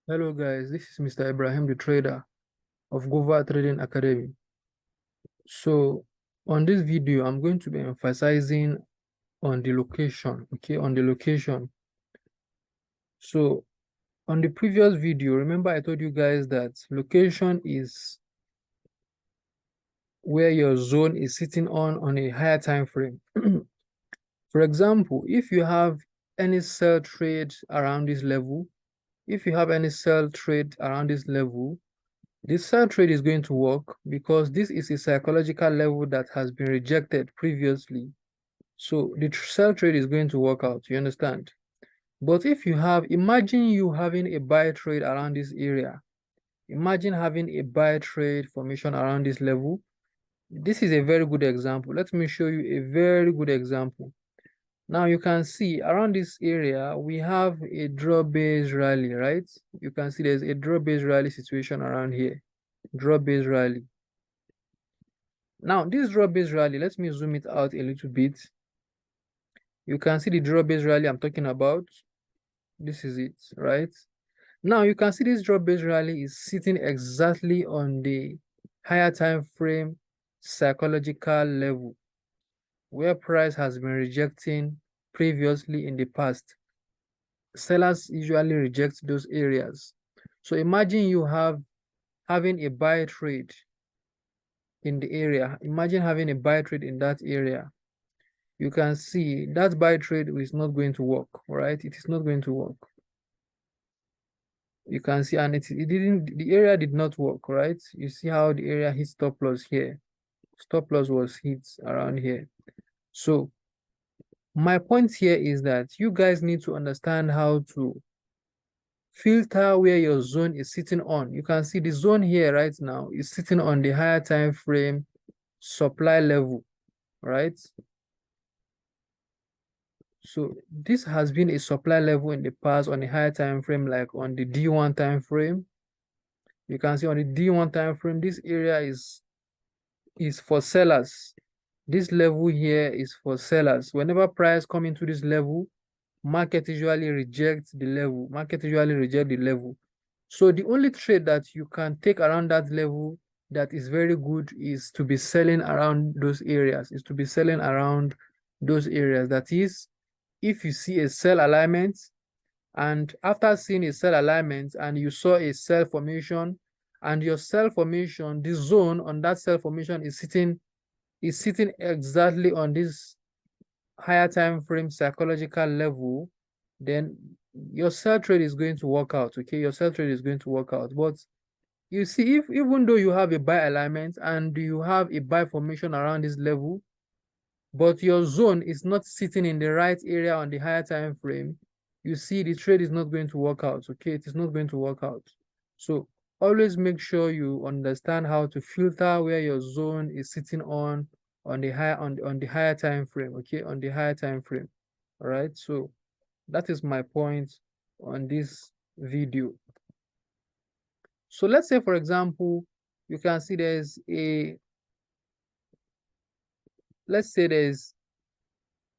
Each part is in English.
Hello guys, this is Mr. Ibrahim, the trader of Gova Trading Academy. So on this video, I'm going to be emphasizing on the location, okay, on the location. So on the previous video, remember I told you guys that location is where your zone is sitting on a higher time frame. For example, if you have any sell trade around this level, if you have any sell trade around this level, this sell trade is going to work because this is a psychological level that has been rejected previously. So the sell trade is going to work out, you understand? But if you have, imagine you having a buy trade around this area. Imagine having a buy trade formation around this level. This is a very good example. Let me show you a very good example. Now you can see around this area, we have a draw-based rally, right? You can see there's a draw-based rally situation around here. Draw-based rally. Now, this draw-based rally, let me zoom it out a little bit. You can see the draw-based rally I'm talking about. This is it, right? Now, you can see this draw-based rally is sitting exactly on the higher time frame psychological level where price has been rejecting previously in the past. Sellers usually reject those areas. So imagine you having a buy trade in the area. Imagine having a buy trade in that area. You can see that buy trade is not going to work, right? It is not going to work. You can see, and the area did not work, right? You see how the area hit stop loss here. Stop loss was hit around here. So my point here is that you guys need to understand how to filter where your zone is sitting on. You can see the zone here right now is sitting on the higher time frame supply level, right? So this has been a supply level in the past on a higher time frame, like on the D1 time frame. You can see on the D1 time frame, this area is for sellers. This level here is for sellers. Whenever price come into this level, market usually rejects the level. Market usually reject the level. So the only trade that you can take around that level that is very good is to be selling around those areas. Is to be selling around those areas. That is, if you see a sell alignment, and after seeing a sell alignment and you saw a sell formation, and your sell formation, the zone on that sell formation is sitting exactly on this higher time frame psychological level, then your sell trade is going to work out. Okay, your sell trade is going to work out. But you see, if even though you have a buy alignment and you have a buy formation around this level, but your zone is not sitting in the right area on the higher time frame, you see the trade is not going to work out. Okay, it is not going to work out. So always make sure you understand how to filter where your zone is sitting on the higher time frame. Okay, on the higher time frame. All right, so that is my point on this video. So let's say, for example, you can see let's say there's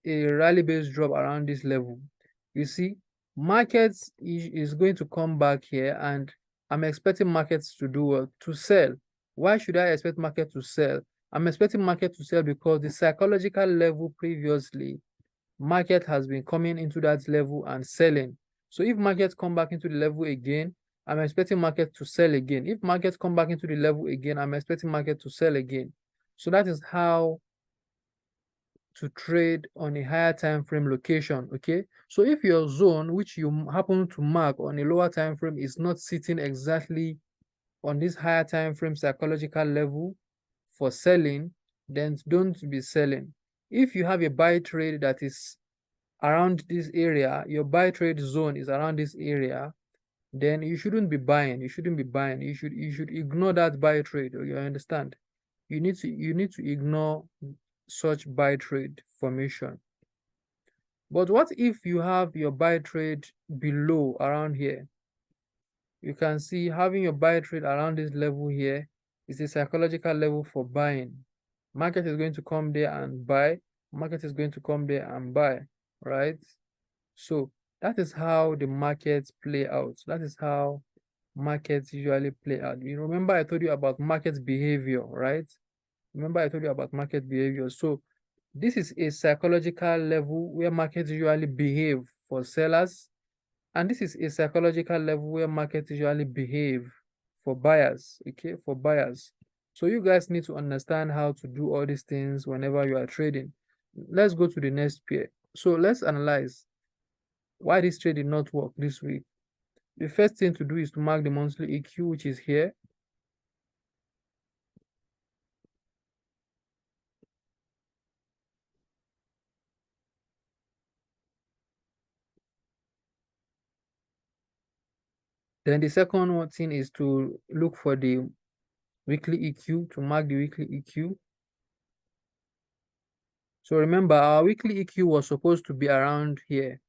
a rally-based drop around this level. You see, markets is going to come back here, and I'm expecting markets to do what? To sell. Why should I expect market to sell? I'm expecting market to sell because the psychological level previously, market has been coming into that level and selling. So if markets come back into the level again, I'm expecting market to sell again. If markets come back into the level again, I'm expecting market to sell again. So that is how to trade on a higher time frame location. Okay, so if your zone which you happen to mark on a lower time frame is not sitting exactly on this higher time frame psychological level for selling, then don't be selling. If you have a buy trade that is around this area, your buy trade zone is around this area, then you shouldn't be buying. You shouldn't be buying. You should ignore that buy trade. You understand? You need to ignore such buy trade formation. But what if you have your buy trade below around here? You can see having your buy trade around this level here is a psychological level for buying. Market is going to come there and buy. Market is going to come there and buy, right? So that is how the markets play out. That is how markets usually play out. You remember I told you about market behavior, right? Remember I told you about market behavior. So this is a psychological level where markets usually behave for sellers, and this is a psychological level where markets usually behave for buyers, okay, for buyers. So you guys need to understand how to do all these things whenever you are trading. Let's go to the next pair. So let's analyze why this trade did not work this week. The first thing to do is to mark the monthly EQ, which is here. Then the second one thing is to look for the weekly EQ, to mark the weekly EQ. So remember, our weekly EQ was supposed to be around here.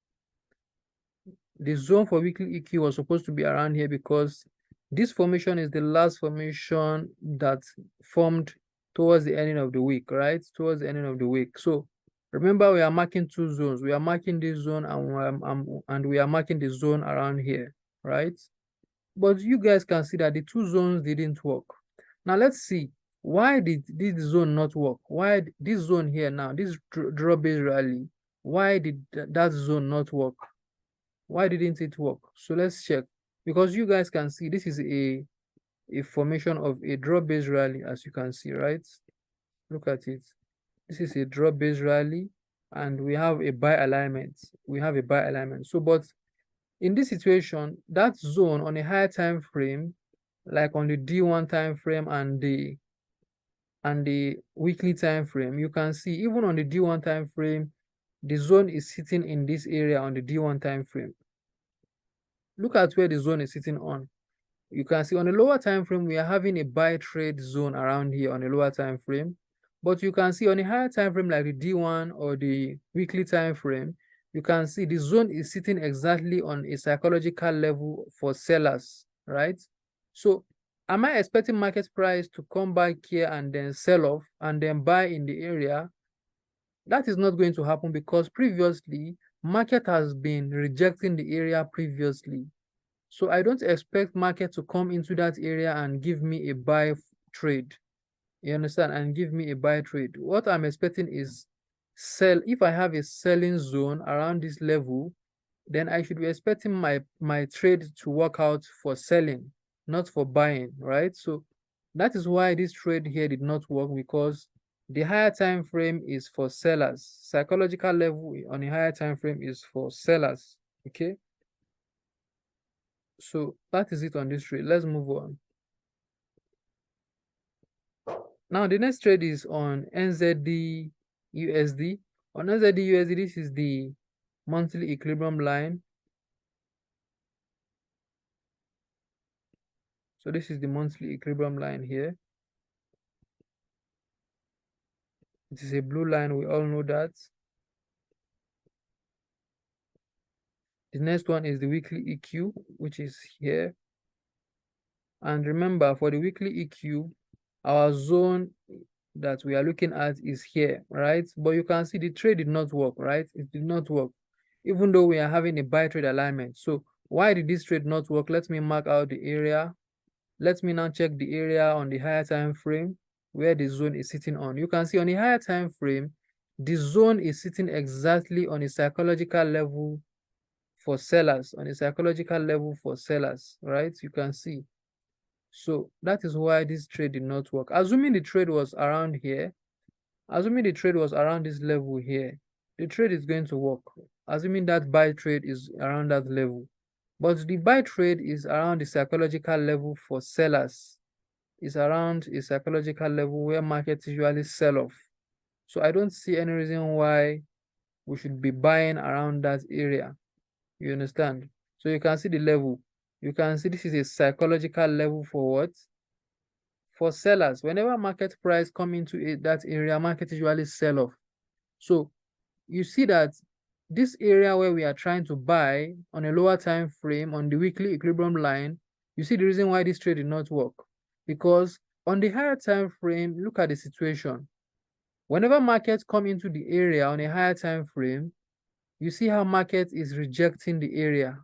The zone for weekly EQ was supposed to be around here because this formation is the last formation that formed towards the ending of the week, right? Towards the ending of the week. So remember, we are marking two zones. We are marking this zone and we are marking the zone around here, right? But you guys can see that the two zones didn't work. Now let's see, why did this zone not work? Why this zone here now, this draw base rally, why did that zone not work? Why didn't it work? So let's check. Because you guys can see this is a formation of a draw base rally, as you can see, right? Look at it. This is a draw base rally, and we have a buy alignment. We have a buy alignment. So, but in this situation, that zone on a higher time frame, like on the D1 time frame and the weekly time frame, you can see even on the D1 time frame, the zone is sitting in this area on the D1 time frame. Look at where the zone is sitting on. You can see on the lower time frame, we are having a buy trade zone around here on the lower time frame. But you can see on a higher time frame like the D1 or the weekly time frame, you can see the zone is sitting exactly on a psychological level for sellers, right? So am I expecting market price to come back here and then sell off and then buy in the area? That is not going to happen because previously market has been rejecting the area previously. So I don't expect market to come into that area and give me a buy trade. You understand? And give me a buy trade. What I'm expecting is sell. If I have a selling zone around this level, then I should be expecting my trade to work out for selling, not for buying, right? So that is why this trade here did not work, because the higher time frame is for sellers. Psychological level on a higher time frame is for sellers. Okay. So that is it on this trade. Let's move on. Now the next trade is on NZD USD. On NZD USD, this is the monthly equilibrium line. So this is the monthly equilibrium line here. It is a blue line, we all know that. The next one is the weekly EQ, which is here. And remember, for the weekly EQ, our zone that we are looking at is here, right? But you can see the trade did not work, right? It did not work, even though we are having a buy trade alignment. So why did this trade not work? Let me mark out the area. Let me now check the area on the higher time frame where the zone is sitting on. You can see on the higher time frame, the zone is sitting exactly on a psychological level for sellers, on a psychological level for sellers, right? You can see. So that is why this trade did not work. Assuming the trade was around here, assuming the trade was around this level here, the trade is going to work. Assuming that buy trade is around that level. But the buy trade is around the psychological level for sellers. It's around a psychological level where markets usually sell off. So I don't see any reason why we should be buying around that area. You understand? So you can see the level. You can see this is a psychological level for what? For sellers. Whenever market price come into that area, market usually sell off. So you see that this area where we are trying to buy on a lower time frame on the weekly equilibrium line, you see the reason why this trade did not work. Because on the higher time frame, look at the situation. Whenever markets come into the area on a higher time frame, you see how market is rejecting the area.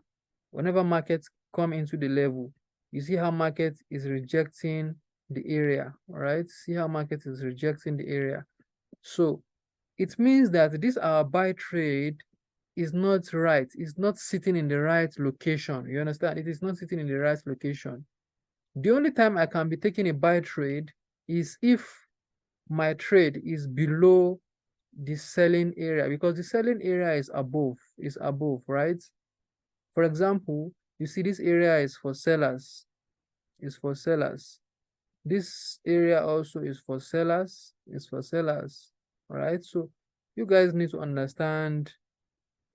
Whenever markets come into the level, You see how market is rejecting the area, all right? See how market is rejecting the area. So it means that this our buy trade is not right. It's not sitting in the right location. You understand? It is not sitting in the right location. The only time I can be taking a buy trade is if my trade is below the selling area, because the selling area is above, right? For example, you see this area is for sellers, This area also is for sellers, all right? So you guys need to understand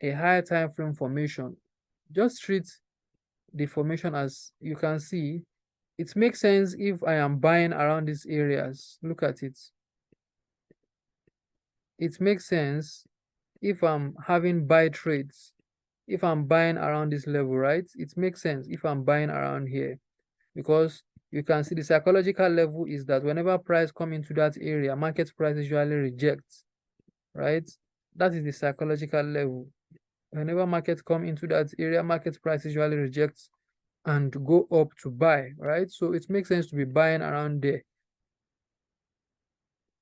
a higher time frame formation. Just treat the formation as you can see. It makes sense if I am buying around these areas. Look at it. It makes sense if I'm having buy trades, if I'm buying around this level, right? It makes sense if I'm buying around here, because you can see the psychological level is that whenever price come into that area, market price usually rejects, right? That is the psychological level. Whenever market come into that area, market price usually rejects and go up to buy, right? So it makes sense to be buying around there.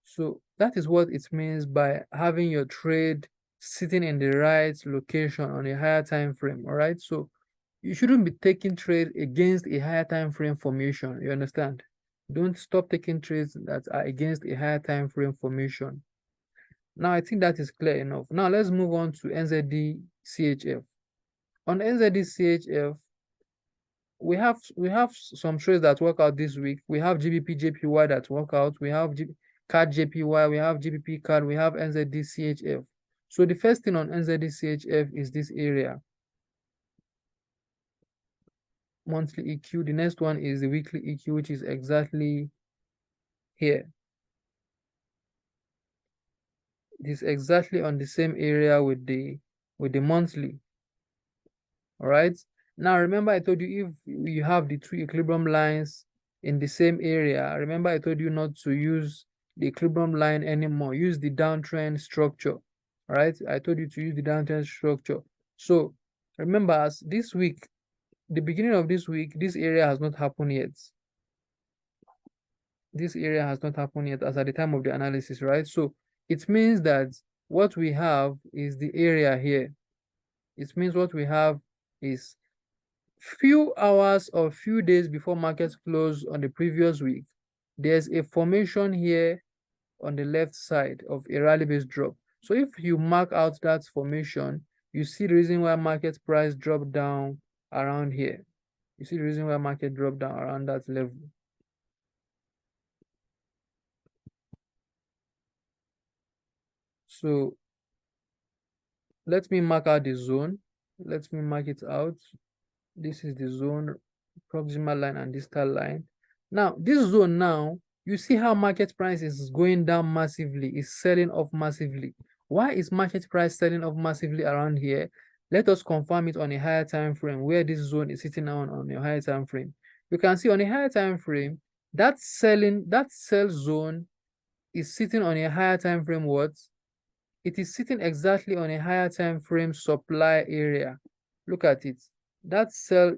So that is what it means by having your trade sitting in the right location on a higher time frame, all right? So you shouldn't be taking trade against a higher time frame formation, you understand? Don't stop taking trades that are against a higher time frame formation. Now, I think that is clear enough. Now, let's move on to NZD CHF. On NZD CHF, we have some trades that work out this week. We have GBP JPY that work out. We have CAD JPY. We have GBP CAD. We have NZD CHF. So the first thing on NZD CHF is this area, monthly EQ. The next one is the weekly EQ, which is exactly here. It is exactly on the same area with the monthly. All right. Now remember, I told you if you have the two equilibrium lines in the same area, remember I told you not to use the equilibrium line anymore. Use the downtrend structure. All right. I told you to use the downtrend structure. So remember, as this week, the beginning of this week, this area has not happened yet. This area has not happened yet as at the time of the analysis, right? So it means that what we have is the area here. It means what we have is few hours or few days before markets close on the previous week, there's a formation here on the left side of a rally-based drop. So if you mark out that formation, you see the reason why market price dropped down around here. You see the reason why market dropped down around that level. So let me mark out the zone. Let me mark it out. This is the zone, proximal line and distal line. Now, this zone now, you see how market price is going down massively, is selling off massively. Why is market price selling off massively around here? Let us confirm it on a higher time frame where this zone is sitting on a higher time frame. You can see on a higher time frame, that sell zone is sitting on a higher time frame what? It is sitting exactly on a higher time frame supply area. Look at it. That sell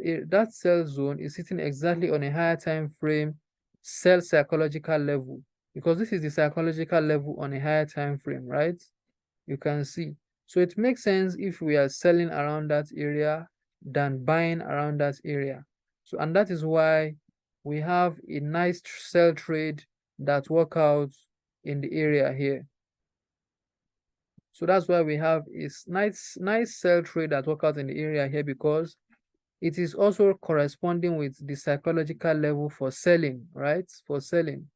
zone is sitting exactly on a higher time frame sell psychological level, because this is the psychological level on a higher time frame, right? You can see. So it makes sense if we are selling around that area than buying around that area. So, and that is why we have a nice sell trade that work out in the area here. So that's why we have a nice sell trade that work out in the area here, because it is also corresponding with the psychological level for selling, right? For selling.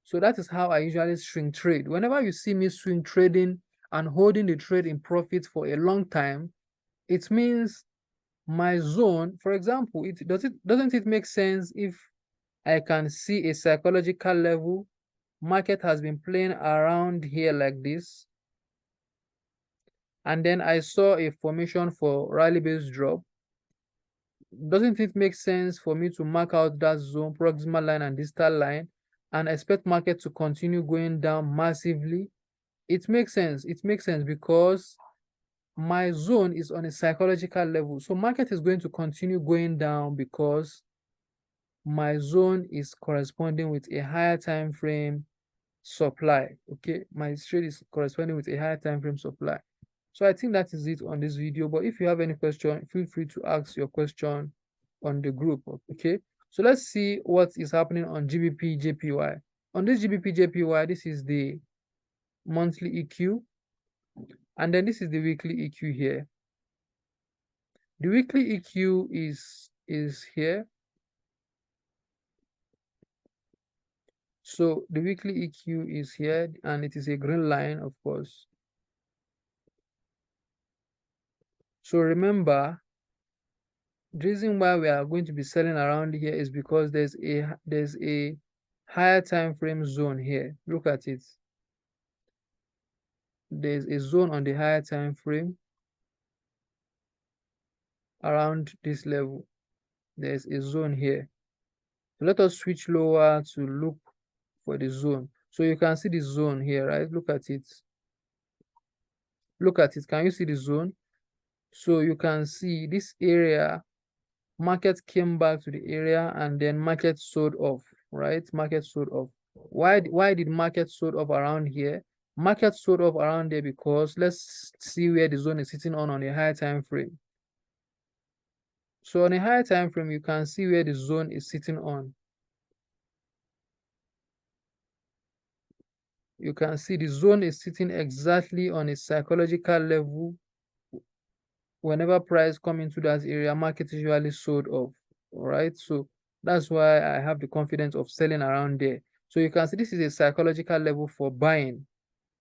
So that is how I usually swing trade. Whenever you see me swing trading and holding the trade in profit for a long time, it means my zone, for example, doesn't it make sense if I can see a psychological level, market has been playing around here like this, and then I saw a formation for rally-based drop. Doesn't it make sense for me to mark out that zone, proximal line and distal line, and expect market to continue going down massively? It makes sense. It makes sense because my zone is on a psychological level. So market is going to continue going down because my zone is corresponding with a higher time frame supply. Okay, my trade is corresponding with a higher time frame supply. So I think that is it on this video. But if you have any question, feel free to ask your question on the group. Okay, so let's see what is happening on GBP JPY. On this GBP JPY, this is the monthly EQ, and then this is the weekly EQ here. The weekly EQ is here. So the weekly EQ is here, and it is a green line, of course. So remember, the reason why we are going to be selling around here is because there's a higher time frame zone here. Look at it. There's a zone on the higher time frame around this level. There's a zone here. So let us switch lower to look for the zone. So you can see the zone here, right? Look at it. Look at it. Can you see the zone? So you can see this area, market came back to the area and then market sold off, right? Market sold off. Why did market sold off around here? Market sold off around there because let's see where the zone is sitting on a higher time frame. So on a higher time frame, you can see where the zone is sitting on. You can see the zone is sitting exactly on a psychological level. Whenever price come into that area, market is usually sold off. All right, so that's why I have the confidence of selling around there. So you can see this is a psychological level for buying.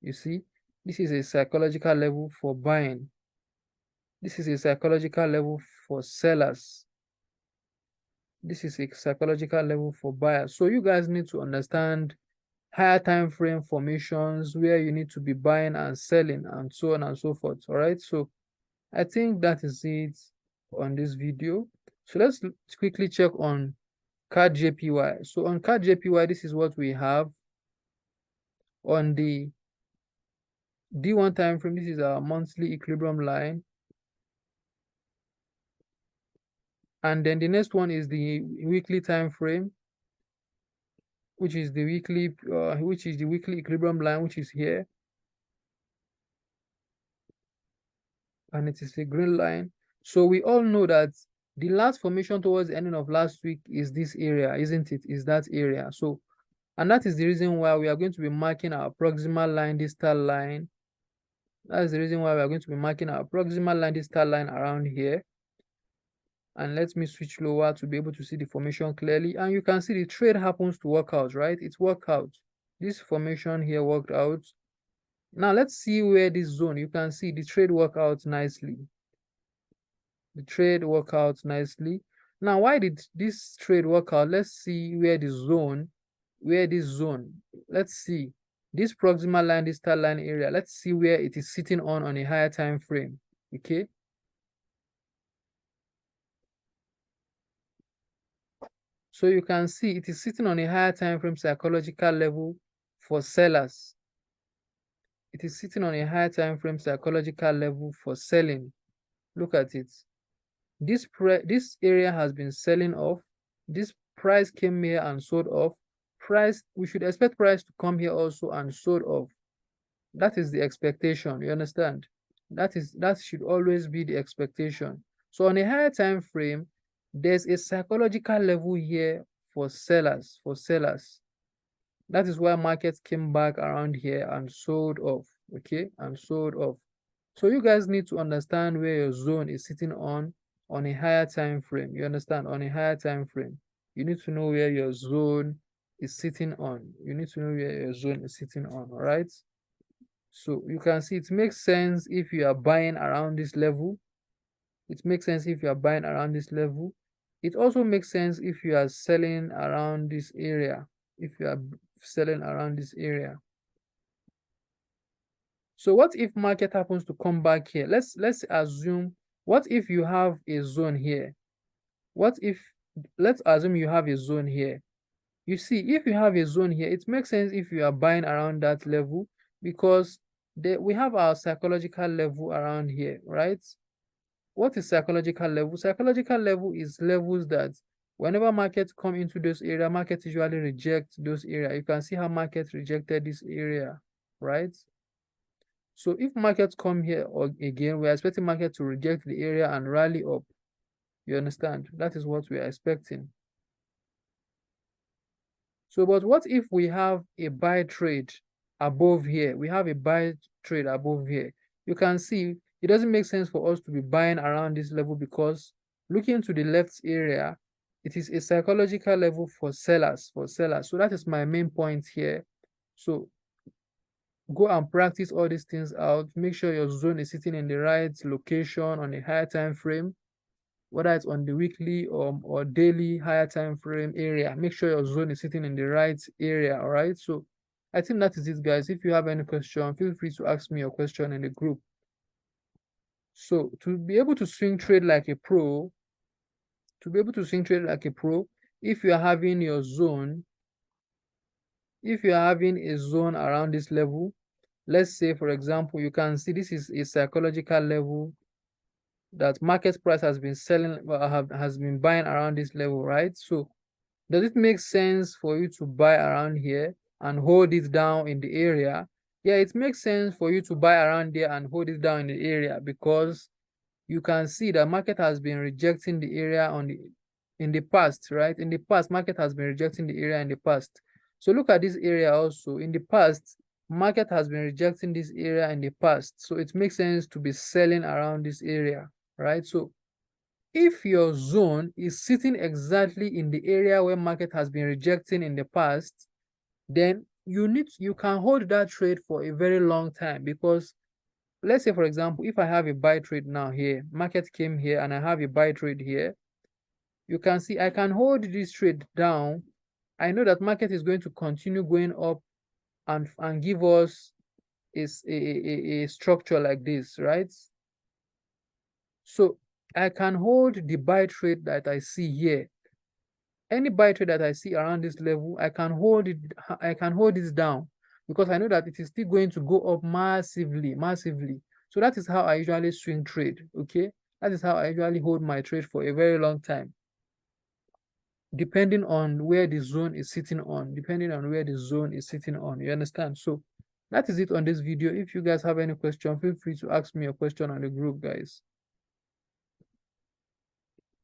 You see, this is a psychological level for buying. This is a psychological level for sellers. This is a psychological level for buyers. So you guys need to understand higher time frame formations where you need to be buying and selling and so on and so forth. All right, so I think that is it on this video. So let's quickly check on CAD JPY. So on CAD JPY, this is what we have on the D1 time frame. This is our monthly equilibrium line. And then the next one is the weekly time frame, which is the weekly equilibrium line, which is here. And it is a green line. So we all know that the last formation towards the ending of last week is this area, isn't it? Is that area. So, and that is the reason why we are going to be marking our proximal line, distal line. That is the reason why we are going to be marking our proximal line, distal line around here. And let me switch lower to be able to see the formation clearly. And you can see the trade happens to work out, right? It's worked out. This formation here worked out. Now let's see where this zone, you can see the trade worked out nicely. The trade worked out nicely. Now, why did this trade work out? Let's see where this zone, let's see this proximal line, distal line area. Let's see where it is sitting on a higher time frame. Okay. So you can see it is sitting on a higher time frame psychological level for sellers. It is sitting on a higher time frame psychological level for selling. Look at it. This area has been selling off. This price came here and sold off. We should expect price to come here also and sold off. That is the expectation. You understand? That should always be the expectation. So on a higher time frame, there's a psychological level here for sellers. That is why markets came back around here and sold off. Okay, and sold off. So you guys need to understand where your zone is sitting on a higher time frame. You understand? On a higher time frame, you need to know where your zone is sitting on. You need to know where your zone is sitting on. All right. So you can see it makes sense if you are buying around this level. It makes sense if you are buying around this level. It also makes sense if you are selling around this area. If you are selling around this area. So what if market happens to come back here? Let's assume, what if you have a zone here? Let's assume you have a zone here. You see, if you have a zone here, it makes sense if you are buying around that level because we have our psychological level around here, right? What is psychological level? Psychological level is levels that Whenever markets come into this area, market usually reject those area. You can see how market rejected this area, right? So if markets come here or again, we're expecting market to reject the area and rally up. You understand? That is what we are expecting. So, but what if we have a buy trade above here? We have a buy trade above here. You can see it doesn't make sense for us to be buying around this level because looking to the left area, it is a psychological level for sellers, So that is my main point here. So go and practice all these things out. Make sure your zone is sitting in the right location on a higher time frame, whether it's on the weekly or daily higher time frame area. Make sure your zone is sitting in the right area. All right. So I think that is it, guys. If you have any question, feel free to ask me your question in the group. So to be able to swing trade like a pro, if you are having your zone, if you are having a zone around this level, let's say, for example, you can see this is a psychological level that market price has been selling, has been buying around this level, right? So does it make sense for you to buy around here and hold it down in the area? Yeah, it makes sense for you to buy around there and hold it down in the area because you can see that market has been rejecting the area in the past, right? In the past, market has been rejecting the area in the past. So look at this area also. In the past, market has been rejecting this area in the past. So it makes sense to be selling around this area, right? So if your zone is sitting exactly in the area where market has been rejecting in the past, then you can hold that trade for a very long time because let's say, for example, if I have a buy trade now here, market came here and I have a buy trade here, you can see I can hold this trade down. I know that market is going to continue going up and give us a structure like this, right? So I can hold the buy trade that I see here. Any buy trade that I see around this level, I can hold it down because I know that it is still going to go up massively. So that is how I usually swing trade, okay? That is how I usually hold my trade for a very long time, depending on where the zone is sitting on, you understand? So that is it on this video. If you guys have any question, feel free to ask me a question on the group, guys.